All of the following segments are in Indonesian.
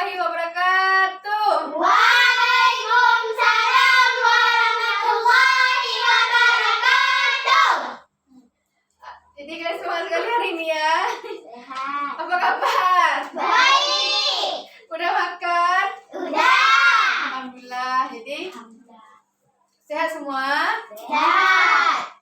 warahmatullahi wabarakatuh. Waalaikumsalam warahmatullahi wabarakatuh. Jadi kalian semangat sekali hari ini ya. Sehat. Apa kabar? Baik. Udah makan? Udah. Alhamdulillah. Jadi sehat semua. Sehat.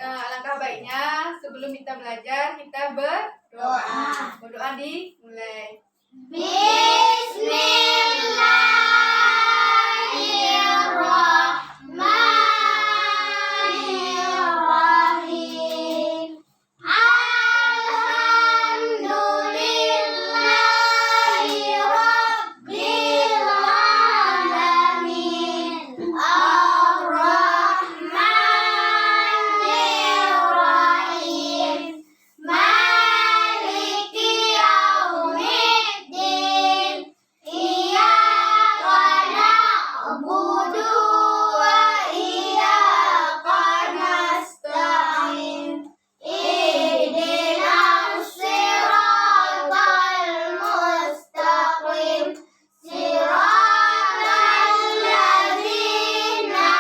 Alangkah baiknya sebelum kita belajar kita berdoa. Berdoa dimulai. Bismillahirrahmanirrahim. Alhamdulillahi rabbil alamin. Ar-Rahmanir-Rahim. Maliki yaumiddin. Iyyaka na'budu wa iyyaka nasta'in. Ihdinas siratal mustaqim. Siratal ladzina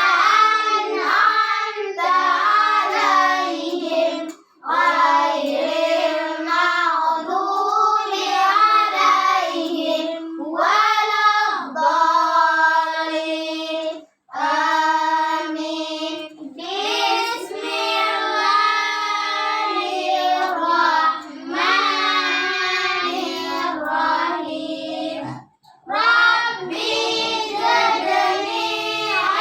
an'amta 'alaihim ghairil maghdubi 'alaihim waladdallin. Amin. Bismillahirrahmanirrahim. Rabbi zidni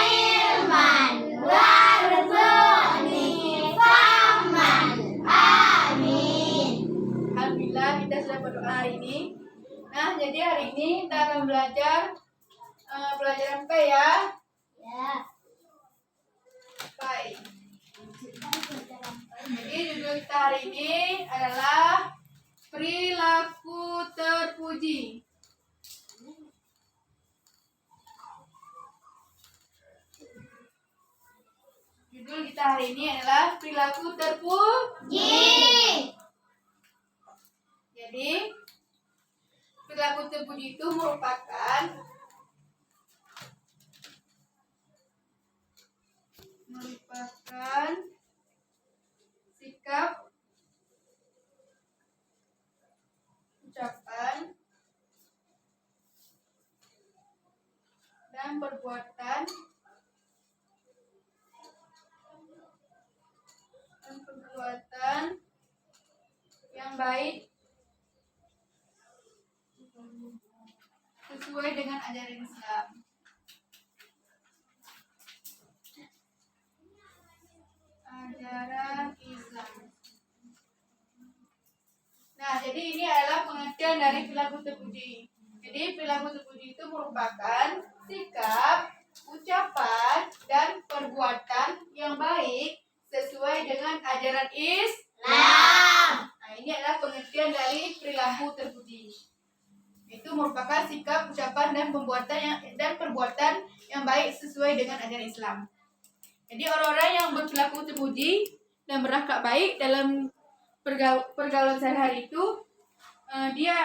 ilman warzuqni fahman. Amin. Alhamdulillah kita sudah berdoa hari ini. Nah, jadi hari ini kita akan belajar pelajaran P ya. Ya. Baik. Jadi judul kita hari ini adalah perilaku terpuji. Judul kita hari ini adalah perilaku terpuji. Jadi perilaku terpuji itu merupakan sikap, ucapan, dan perbuatan yang baik sesuai dengan ajaran Islam. Ajaran Islam. Nah, jadi ini adalah pengertian dari perilaku terpuji. Jadi perilaku terpuji itu merupakan sikap, ucapan, dan perbuatan yang baik sesuai dengan ajaran Islam. Nah, ini adalah pengertian dari perilaku terpuji. Itu merupakan sikap, ucapan, dan perbuatan yang baik sesuai dengan ajaran Islam. Jadi orang-orang yang berperilaku terpuji dan berakhlak baik dalam pergaulan sehari-hari itu dia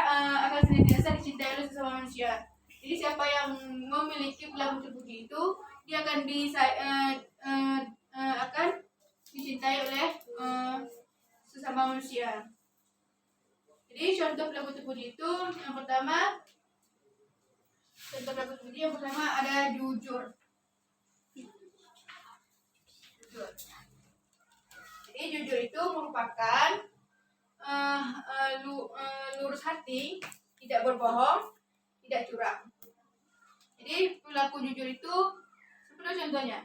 akan senantiasa dicintai oleh sesama manusia. Jadi siapa yang memiliki perilaku terpuji itu dia akan akan dicintai oleh sesama manusia. Jadi contoh perilaku terpuji itu yang pertama ada jujur. Jadi jujur itu merupakan lurus hati, tidak berbohong, tidak curang. Jadi perilaku jujur itu seperti contohnya.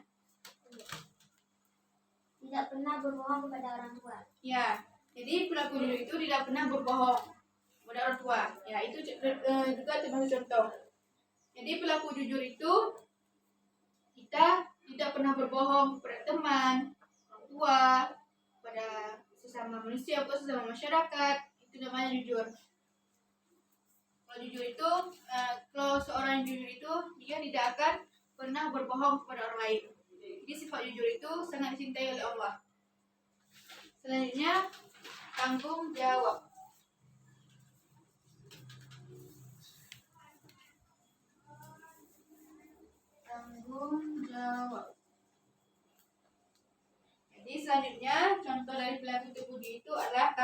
Tidak pernah berbohong kepada orang tua. Ya, jadi perilaku jujur itu tidak pernah berbohong kepada orang tua. Ya, itu juga termasuk contoh. Jadi perilaku jujur itu kita tidak pernah berbohong kepada teman, orang tua, pada sesama manusia atau sesama masyarakat. Itu namanya jujur. Kalau seorang jujur itu dia tidak akan pernah berbohong kepada orang lain. Jadi sifat jujur itu sangat dicintai oleh Allah. Selanjutnya tanggung jawab.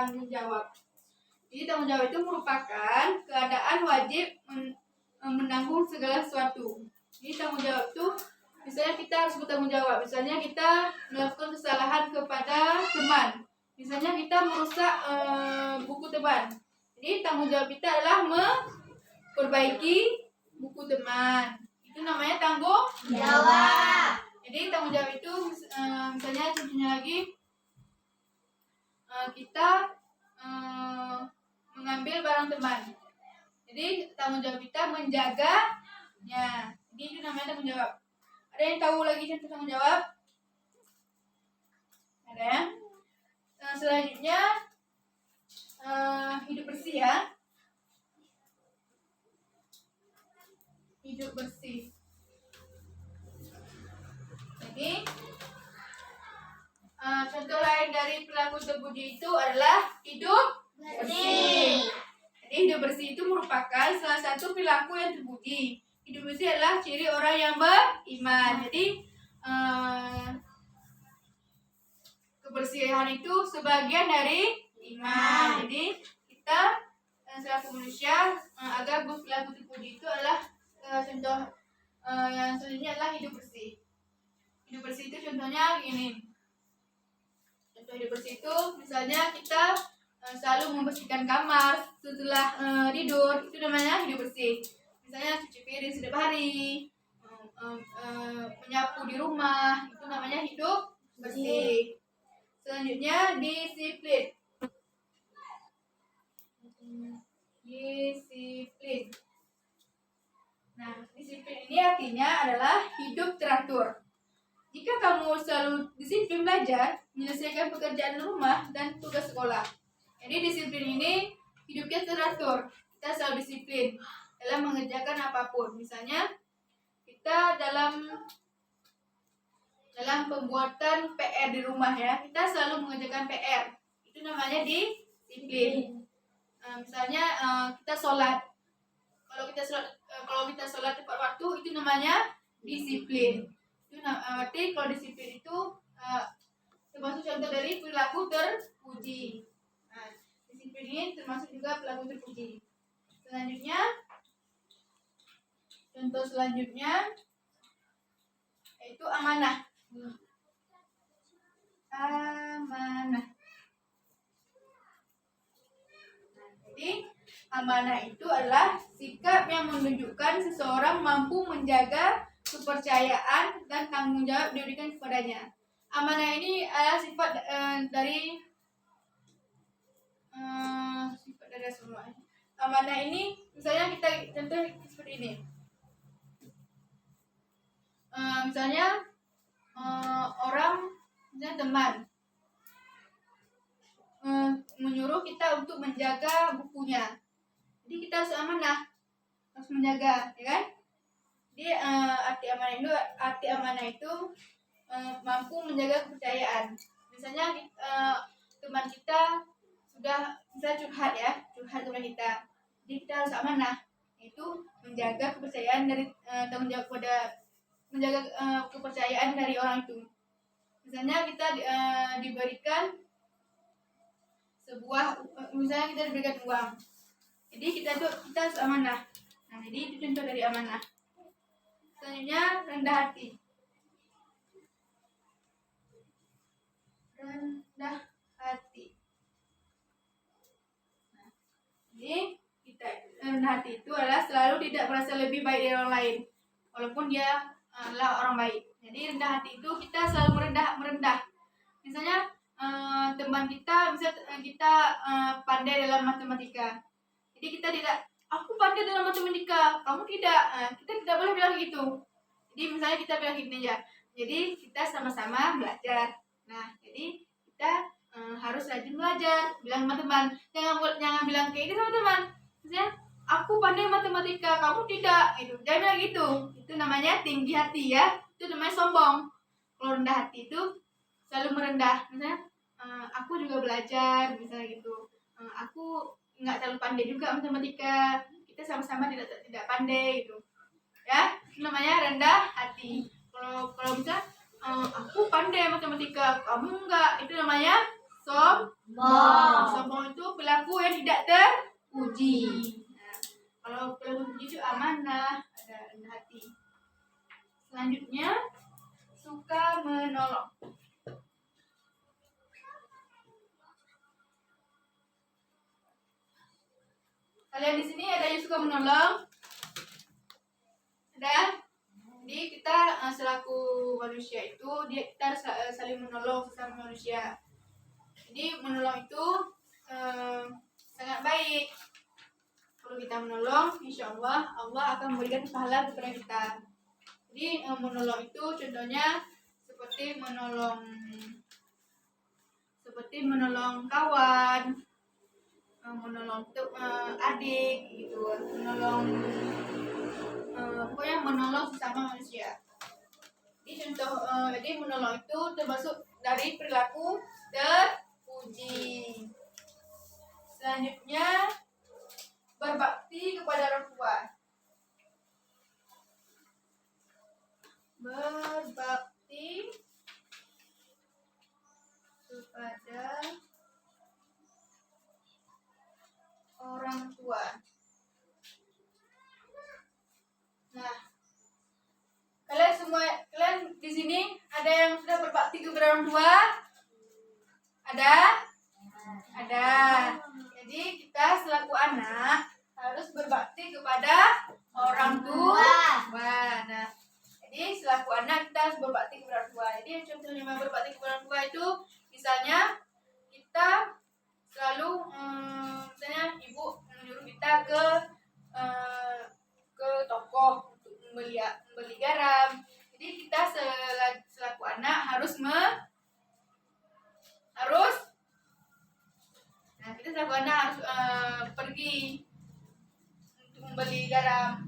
tanggung jawab. Jadi tanggung jawab itu merupakan keadaan wajib menanggung segala sesuatu. Jadi tanggung jawab itu misalnya kita harus bertanggung jawab. Misalnya kita melakukan kesalahan kepada teman. Misalnya kita merusak buku teman. Jadi tanggung jawab kita adalah memperbaiki buku teman. Itu namanya tanggung Jawab. Jadi tanggung jawab itu misalnya contohnya lagi kita mengambil barang teman. Jadi tanggung jawab kita menjaganya. Jadi itu namanya tanggung jawab. Ada yang tahu lagi contoh tanggung jawab? Ada ya? Selanjutnya hidup bersih ya. Hidup bersih. Jadi contoh lain dari perilaku terpuji itu adalah hidup bersih. Jadi hidup bersih itu merupakan salah satu perilaku yang terpuji. Hidup bersih adalah ciri orang yang beriman. Jadi kebersihan itu sebagian dari iman. Jadi kita selaku manusia agar berperilaku terpuji itu adalah contoh yang selanjutnya adalah hidup bersih. Hidup bersih itu contohnya gini. Contoh hidup bersih itu misalnya kita selalu membersihkan kamar setelah tidur, itu namanya hidup bersih. Misalnya cuci piring setiap hari, menyapu di rumah, itu namanya hidup bersih. Selanjutnya disiplin. Disiplin. Nah, disiplin ini artinya adalah hidup teratur. Jika kamu selalu disiplin belajar, menyelesaikan pekerjaan rumah dan tugas sekolah. Jadi disiplin ini hidupnya teratur. Kita selalu disiplin dalam mengerjakan apapun. Misalnya kita dalam pembuatan PR di rumah ya, kita selalu mengerjakan PR. Itu namanya disiplin. Misalnya kita sholat. Kalau kita sholat tepat waktu, itu namanya disiplin. Itu arti kalau disiplin itu termasuk contoh dari perilaku terpuji. Nah, disiplin ini termasuk juga perilaku terpuji. Contoh selanjutnya yaitu amanah. Amanah. Jadi amanah itu adalah sikap yang menunjukkan seseorang mampu menjaga kepercayaan dan tanggung jawab diberikan kepadanya. Amanah ini adalah sifat dari Rasulullah. Amanah ini misalnya kita contoh seperti ini. Misalnya misalnya teman menyuruh kita untuk menjaga bukunya. Jadi kita harus amanah, harus menjaga, ya kan? Jadi arti amanah itu mampu menjaga kepercayaan. Misalnya teman kita sudah curhat kepada kita. Jadi kita harus amanah, yaitu menjaga kepercayaan dari tanggung jawab menjaga kepercayaan dari orang itu. Misalnya kita diberikan uang. Jadi kita harus amanah. Nah, jadi itu contoh dari amanah. Selanjutnya rendah hati. Rendah hati. Nah, jadi rendah hati itu adalah selalu tidak merasa lebih baik dari orang lain, walaupun dia adalah orang baik. Jadi rendah hati itu kita selalu merendah. Misalnya teman kita, kita pandai dalam matematika. Jadi kita tidak, aku pandai dalam matematika, kamu tidak. Kita tidak boleh bilang gitu. Jadi misalnya kita bilang gini aja. Jadi kita sama-sama belajar. Nah, jadi kita harus rajin belajar. Bilang sama teman, jangan bilang kayak gitu sama teman. Misalnya, aku pandai matematika, kamu tidak. Itu jangan bilang gitu. Itu namanya tinggi hati ya. Itu namanya sombong. Kalau rendah hati itu selalu merendah. Misalnya aku juga belajar, misalnya gitu. Aku nggak terlalu pandai juga matematika. Kita sama-sama tidak pandai gitu. Ya, itu namanya rendah hati. Kalau bisa aku pandai matematika, kamu enggak, itu namanya Sombong. Sombong itu perilaku yang tidak terpuji. Nah, kalau perilaku terpuji itu amanah, ada rendah hati. Selanjutnya suka menolong. Kalian di sini ada yang suka menolong? Ada? Jadi kita selaku manusia itu kita harus saling menolong sesama manusia. Jadi menolong itu sangat baik. Kalau kita menolong, insya Allah Allah akan memberikan pahala kepada kita. Jadi menolong itu contohnya seperti menolong kawan, menolong adik gitu, pokoknya menolong sesama manusia. Jadi jadi menolong itu termasuk dari perilaku terpuji. Selanjutnya berbakti kepada orang tua. Berbakti kepada orang tua. Nah, kalian di sini ada yang sudah berbakti kepada orang tua? Ada? Ada. Jadi kita selaku anak harus berbakti kepada orang tua. Nah, jadi selaku anak kita harus berbakti kepada orang tua. Jadi contohnya berbakti kepada orang tua itu misalnya kita selalu misalnya ibu menyuruh kita ke toko untuk membeli garam. Jadi kita selaku anak harus kita selaku anak harus pergi untuk membeli garam.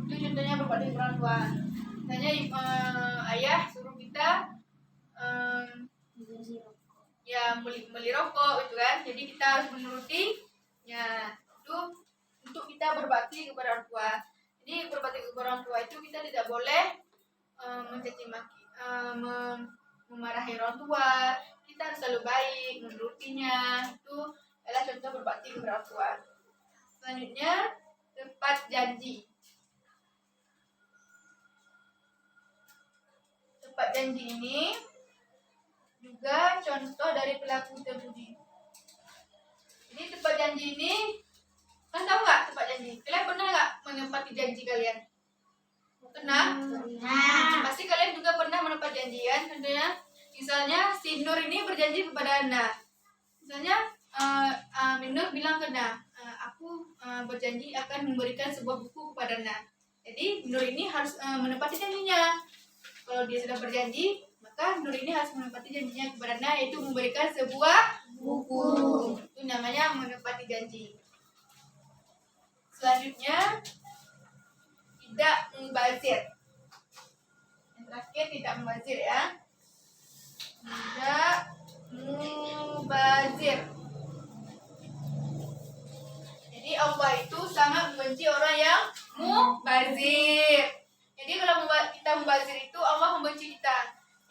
Itu contohnya berbakti kepada orang tua. Misalnya ayah suruh kita beli rokok gitu kan. Jadi kita harus menuruti. Ya, itu untuk kita berbakti kepada orang tua. Jadi berbakti kepada orang tua itu kita tidak boleh mencaci maki, memarahi orang tua. Kita harus selalu baik, menurutinya. Itu adalah contoh berbakti kepada orang tua. Selanjutnya tepat janji. Tepat janji ini juga contoh dari perilaku terpuji. Jadi tepat janji ini, kan tahu nggak tepat janji? Kalian pernah nggak menepati janji kalian? Pernah? Pernah. Pasti kalian juga pernah menepati janjian. Contohnya, misalnya si Nur ini berjanji kepada Ana. Misalnya Nur bilang ke Ana, aku berjanji akan memberikan sebuah buku kepada Ana. Jadi Nur ini harus menepati janjinya. Kalau dia sudah berjanji, maka Nur ini harus menepati janjinya kepada Ana, yaitu memberikan sebuah buku. Itu namanya menepati janji. Selanjutnya tidak mubazir. Yang terakhir tidak mubazir ya. Tidak mubazir. Jadi Allah itu sangat membenci orang yang mubazir. Jadi kalau kita mubazir itu Allah membenci kita.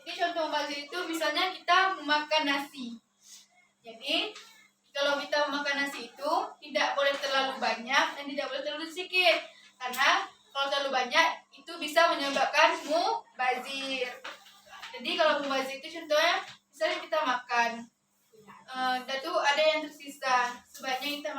Jadi contoh mubazir itu misalnya kita memakan nasi. Jadi kalau kita makan nasi itu tidak boleh terlalu banyak dan tidak boleh terlalu sedikit. Karena kalau terlalu banyak itu bisa menyebabkan mubazir. Jadi kalau mubazir itu contohnya misalnya kita makan dan tuh ada yang tersisa, sebaiknya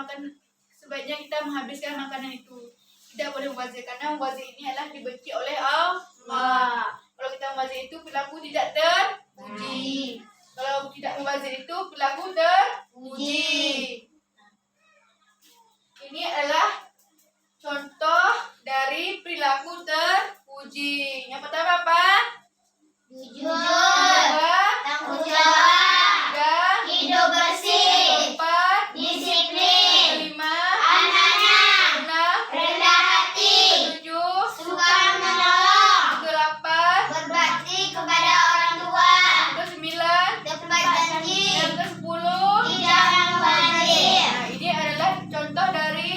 kita menghabiskan makanan itu. Tidak boleh mubazir karena mubazir ini adalah dibenci oleh Allah. Kalau kita mubazir itu perilaku tidak terpuji. Kalau tidak mubazir itu perilaku terpuji. Ini adalah contoh dari perilaku terpuji. Yang pertama apa? Jujur. Kedua, Tanggung jawab. tiga, Hidup bersih. empat, Disiplin. lima, Amanah. enam, Rendah hati. tujuh, Suka menolong. delapan, Berbakti kepada orang tua. sembilan, Tepat janji. yang ke-10. Tidak mubazir. Nah, ini adalah contoh dari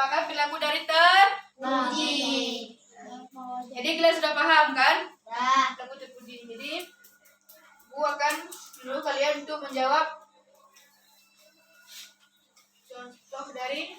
merupakan perilaku dari terpuji. Jadi kalian sudah paham kan? Perilaku terpuji. Jadi Bu akan menyuruh kalian untuk menjawab contoh dari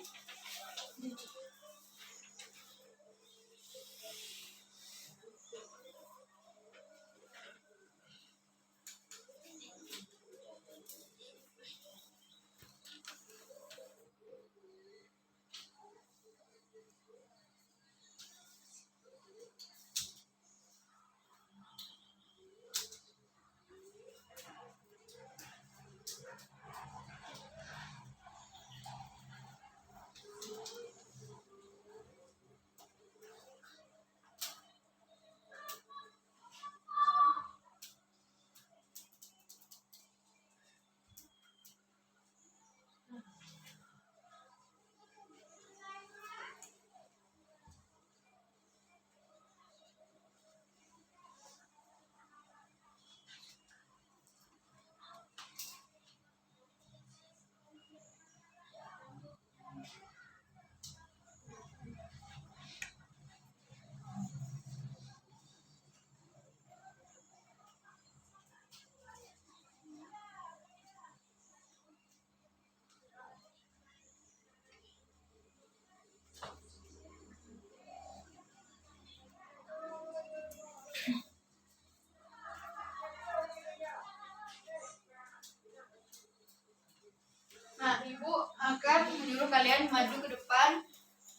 Ibu akan menyuruh kalian maju ke depan,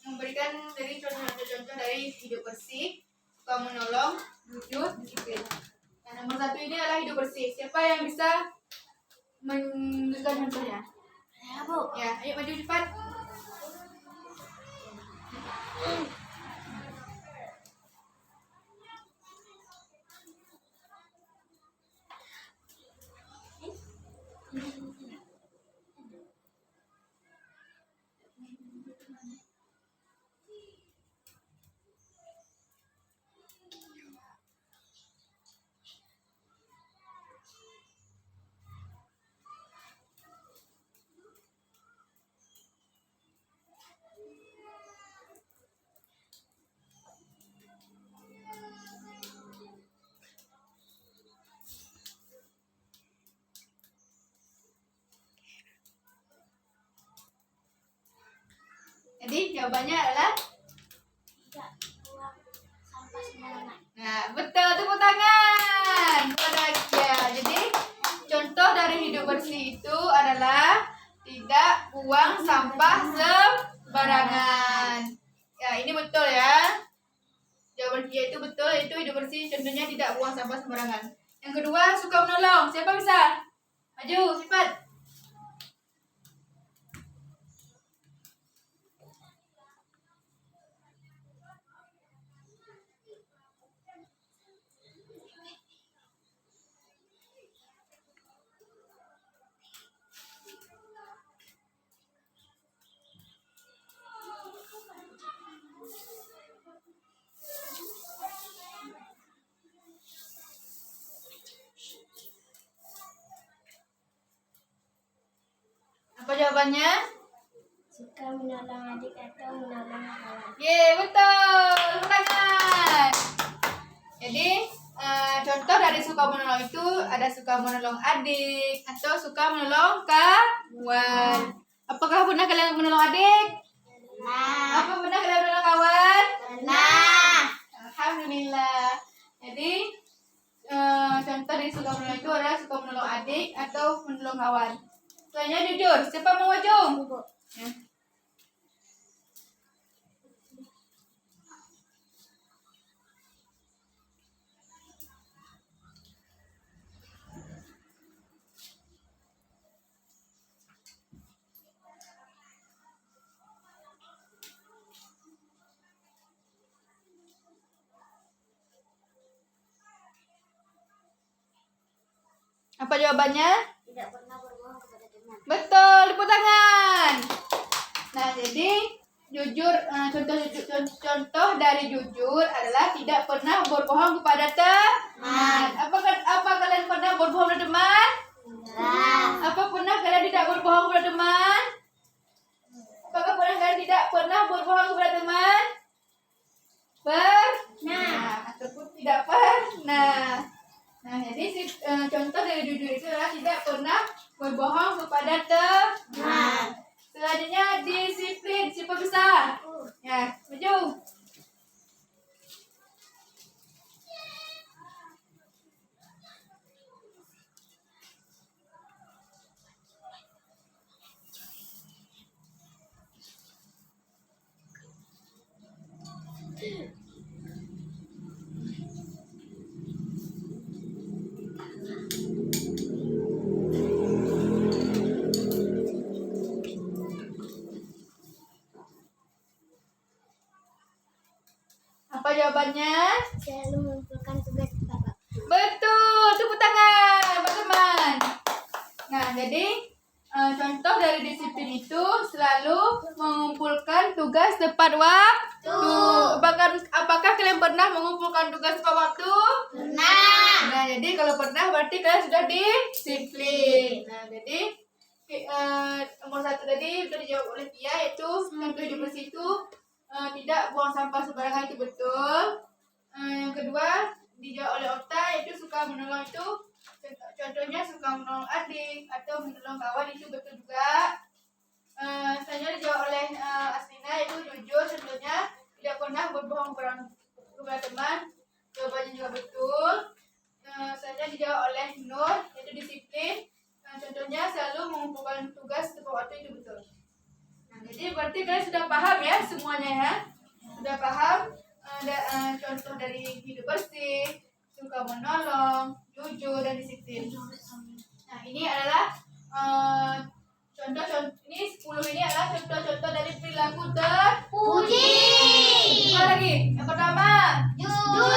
memberikan dari contoh-contoh dari hidup bersih, suka menolong, jujur, disiplin. Nah, nomor 1 ini adalah hidup bersih. Siapa yang bisa menunjukkan contohnya? Ya, Bu. Ya, ayo maju cepat. Jadi jawabannya adalah Tidak buang sampah sembarangan. nah, betul, tepuk tangan. Ya, jadi contoh dari hidup bersih itu adalah tidak buang sampah sembarangan. Ya, ini betul ya. Jawaban dia itu betul, itu hidup bersih. Contohnya tidak buang sampah sembarangan. Yang kedua, suka menolong. Siapa bisa? Maju, cepat. Apa jawabannya? Suka menolong adik atau menolong kawan. Betul. Tepuk tangan. Jadi, contoh dari suka menolong itu ada suka menolong adik atau suka menolong kawan. Apakah pernah kalian menolong adik? Nah. Apa pernah kalian menolong kawan? Nah. Alhamdulillah. Jadi, contoh dari suka menolong itu adalah suka menolong adik atau menolong kawan. Soalnya jujur, siapa mau maju? Ya. Apa jawabannya? Tidak pernah berbohong kepada teman. Betul, tepuk tangan. Nah, jadi jujur, contoh dari jujur adalah tidak pernah berbohong kepada teman. Apa kalian pernah berbohong kepada teman? Nah. Apa pernah kalian tidak berbohong kepada teman? Apakah pernah kalian tidak pernah berbohong kepada teman? Pernah ataupun tidak pernah. Nah, jadi contoh dari jujur itu adalah tidak pernah berbohong kepada teman. Selanjutnya disiplin, siapa besar? Ya, maju. Apa jawabannya? Selalu mengumpulkan tugas tepat waktu. Betul, tepuk tangan teman-teman. Nah, jadi contoh dari disiplin itu selalu mengumpulkan tugas tepat waktu. Apakah kalian pernah mengumpulkan tugas tepat waktu? Pernah. Nah, jadi kalau pernah berarti kalian sudah disiplin. Nah, jadi nomor 1 tadi sudah dijawab oleh Tia, yaitu contoh hidup bersih itu tidak buang sampah sembarangan, itu betul. Yang kedua dijawab oleh Okta, yaitu suka menolong, itu contohnya suka menolong adik atau menolong kawan, itu betul juga. Selanjutnya dijawab oleh Aslina, yaitu jujur, contohnya tidak pernah berbohong kepada teman, jawabannya juga betul. Selanjutnya dijawab oleh Nur, yaitu disiplin, contohnya selalu mengumpulkan tugas tepat waktu, itu betul. Nah, jadi berarti kalian sudah paham ya semuanya ya, sudah paham contoh dari hidup bersih, suka menolong, jujur, dan disiplin. Nah, ini adalah contoh-contoh, ini 10 ini adalah contoh-contoh dari perilaku terpuji. Apa lagi? Yang pertama, Jujur.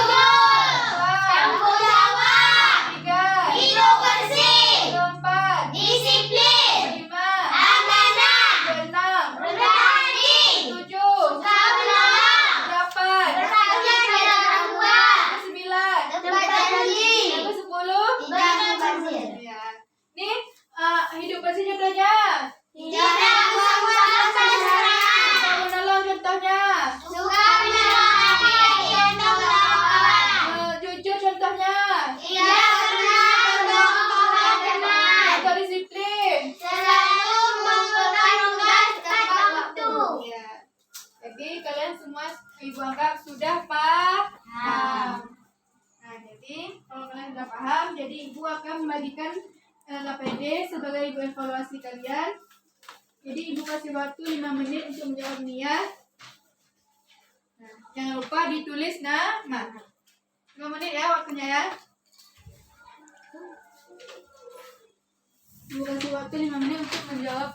Tanggung jawab. 3, Hidup bersih. 4, Disiplin. 5, Amanah. 6, Rendah hati. 7, Suka menolong. 8, Berbakti pada orang tua. 9, Tepat janji. yang ke-10. Tidak mubazir. Ya. Ini hidup bersih contohnya. Tidak buang sampah sembarangan. Suka menolong contohnya. Suka menolong adik dan kawan. Jujur contohnya. Tidak pernah berbohong kepada teman. Atau disiplin. Selalu mengumpulkan tugas tepat waktu. Ya. Jadi kalian semua ibu anggap sudah paham. Nah, jadi kalau kalian sudah paham, jadi ibu akan membagikan KPD sebagai ibu evaluasi kalian. Jadi ibu kasih waktu 5 menit untuk menjawab Nia. Nah, jangan lupa ditulis nama. 5 menit ya waktunya ya. Ibu kasih waktu 5 menit untuk menjawab.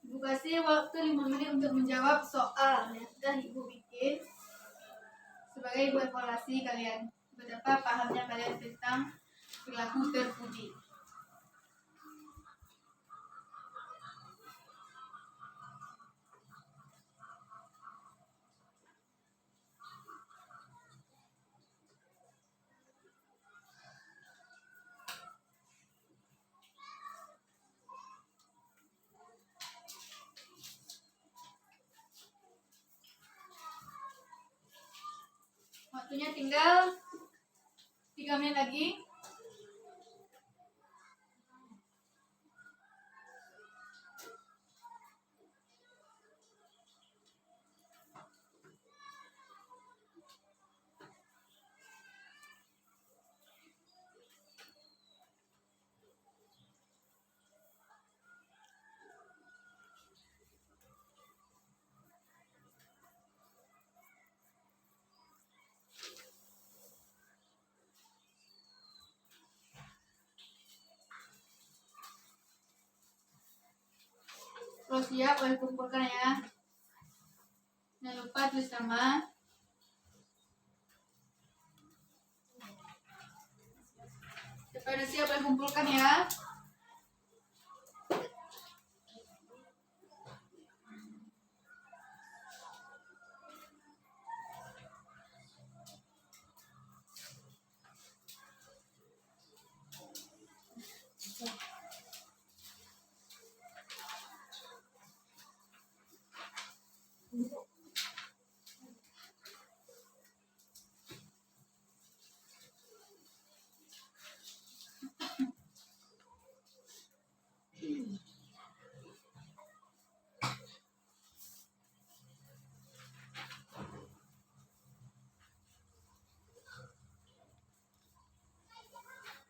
Ibu kasih waktu 5 menit untuk menjawab soal yang sudah ibu bikin sebagai ibu evaluasi kalian. Betapa pahamnya kalian tentang perilaku terpuji. Waktunya tinggal 3 menit lagi. Kalau siap, boleh kumpulkan ya. Jangan lupa tulis nama. Siapa udah siap, boleh kumpulkan ya.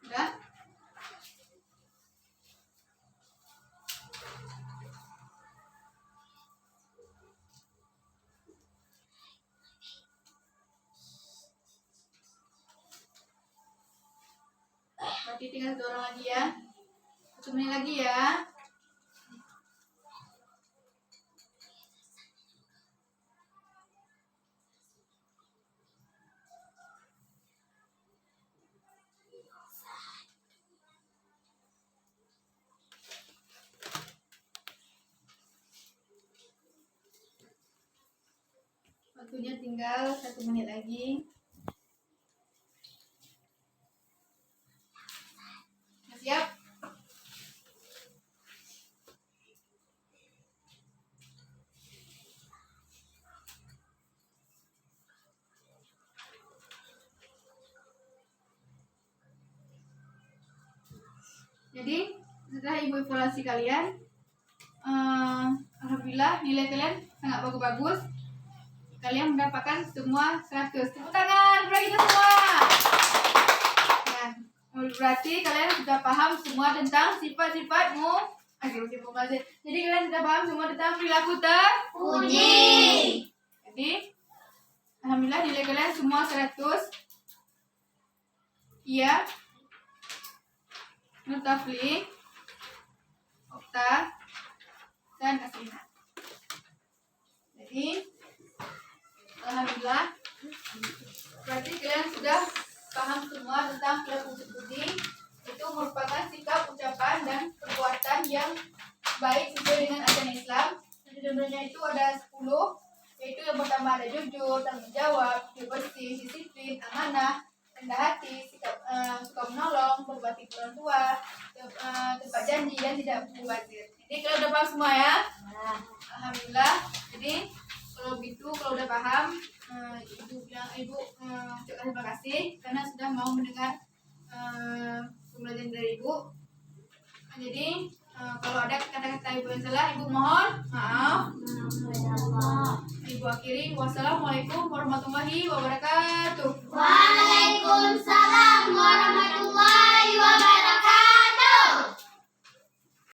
Udah? Berarti tinggal 1 orang lagi ya. 1 menit lagi ya. Waktunya tinggal 1 menit lagi. Siap? Jadi setelah ibu evaluasi kalian, alhamdulillah nilai kalian sangat bagus-bagus. Kalian mendapatkan semua 100. Tepuk tangan bagi kita semua. Nah, berarti kalian sudah paham semua tentang sifat-sifatmu. Jadi kalian sudah paham semua tentang perilaku terpuji. Jadi alhamdulillah nilai kalian semua 100. Iya. Nutafli, Okta, dan Asrina. Jadi alhamdulillah berarti kalian sudah paham semua tentang perilaku terpuji. Itu merupakan sikap, ucapan, dan perbuatan yang baik sesuai dengan ajaran Islam. Contohnya itu ada 10, yaitu yang pertama ada jujur, tanggung jawab, bersih, disiplin, amanah, rendah hati, sikap suka menolong, berbakti ke orang tua, tepat janji, dan tidak mubazir. Jadi kalian udah paham semua ya? Alhamdulillah. Jadi kalau gitu, kalau udah paham, ibu ucapkan terima kasih karena sudah mau mendengar pembelajaran dari ibu. Jadi kalau ada kata-kata ibu yang salah, ibu mohon maaf. Ibu akhiri, wassalamualaikum warahmatullahi wabarakatuh. Waalaikumsalam warahmatullahi wabarakatuh.